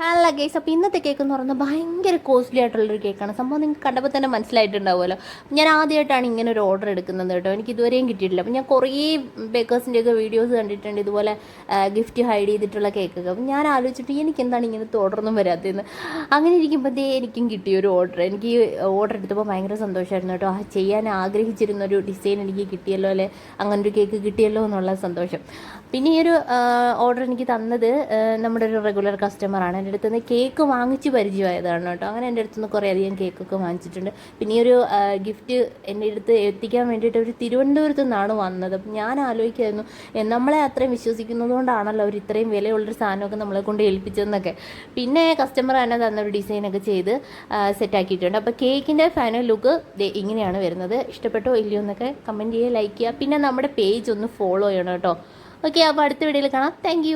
അല്ല ഗൈസ്, അപ്പോൾ ഇന്നത്തെ കേക്ക് എന്ന് പറയുന്നത് ഭയങ്കര കോസ്റ്റ്ലി ആയിട്ടുള്ളൊരു കേക്കാണ്. സംഭവം നിങ്ങൾക്ക് കണ്ടപ്പോൾ തന്നെ മനസ്സിലായിട്ടുണ്ടാവുമല്ലോ. ഞാൻ ആദ്യമായിട്ടാണ് ഇങ്ങനെ ഒരു ഓർഡർ എടുക്കുന്നത് കേട്ടോ. എനിക്ക് ഇതുവരെയും കിട്ടിയിട്ടില്ല. അപ്പോൾ ഞാൻ കുറേ ബേക്കേഴ്സിൻ്റെയൊക്കെ വീഡിയോസ് കണ്ടിട്ടുണ്ട്, ഇതുപോലെ ഗിഫ്റ്റ് ഹൈഡ് ചെയ്തിട്ടുള്ള കേക്കൊക്കെ. അപ്പം ഞാൻ ആലോചിച്ചിട്ട് എനിക്ക് എന്താണ് ഇങ്ങനത്തെ ഓർഡറൊന്നും വരാത്തതെന്ന്. അങ്ങനെ ഇരിക്കുമ്പോഴത്തേ എനിക്കും കിട്ടിയൊരു ഓർഡർ. എനിക്ക് ഓർഡർ എടുത്തപ്പോൾ ഭയങ്കര സന്തോഷമായിരുന്നു കേട്ടോ. ചെയ്യാൻ ആഗ്രഹിച്ചിരുന്നൊരു ഡിസൈൻ എനിക്ക് കിട്ടിയല്ലോ, അല്ലെ അങ്ങനൊരു കേക്ക് കിട്ടിയല്ലോ എന്നുള്ള സന്തോഷം. പിന്നെ ഈ ഒരു ഓർഡർ എനിക്ക് തന്നത് നമ്മുടെ ഒരു റെഗുലർ കസ്റ്റമറാണ്. എൻ്റെ അടുത്ത് നിന്ന് കേക്ക് വാങ്ങിച്ച് പരിചയമായതാണ് കേട്ടോ. അങ്ങനെ എൻ്റെ അടുത്ത് നിന്ന് കുറേ അധികം കേക്കൊക്കെ വാങ്ങിച്ചിട്ടുണ്ട്. പിന്നെ ഈ ഒരു ഗിഫ്റ്റ് എൻ്റെ അടുത്ത് എത്തിക്കാൻ വേണ്ടിയിട്ട് അവർ തിരുവനന്തപുരത്ത് നിന്നാണ് വന്നത്. അപ്പം ഞാൻ ആലോചിക്കായിരുന്നു, നമ്മളെ അത്രയും വിശ്വസിക്കുന്നത് കൊണ്ടാണല്ലോ അവർ ഇത്രയും വിലയുള്ളൊരു സാധനമൊക്കെ നമ്മളെ കൊണ്ട് ഏൽപ്പിച്ചതെന്നൊക്കെ. പിന്നെ കസ്റ്റമർ തന്നെ തന്നൊരു ഡിസൈനൊക്കെ ചെയ്ത് സെറ്റാക്കിയിട്ടുണ്ട്. അപ്പോൾ കേക്കിൻ്റെ ഫൈനൽ ലുക്ക് ഇങ്ങനെയാണ് വരുന്നത്. ഇഷ്ടപ്പെട്ടോ ഇല്ലയോ എന്നൊക്കെ കമൻറ്റ് ചെയ്യുക, ലൈക്ക് ചെയ്യുക. പിന്നെ നമ്മുടെ പേജ് ഒന്ന് ഫോളോ ചെയ്യണം കേട്ടോ. ഓക്കെ, അപ്പോൾ അടുത്ത വീഡിയോയിൽ കാണാം. താങ്ക്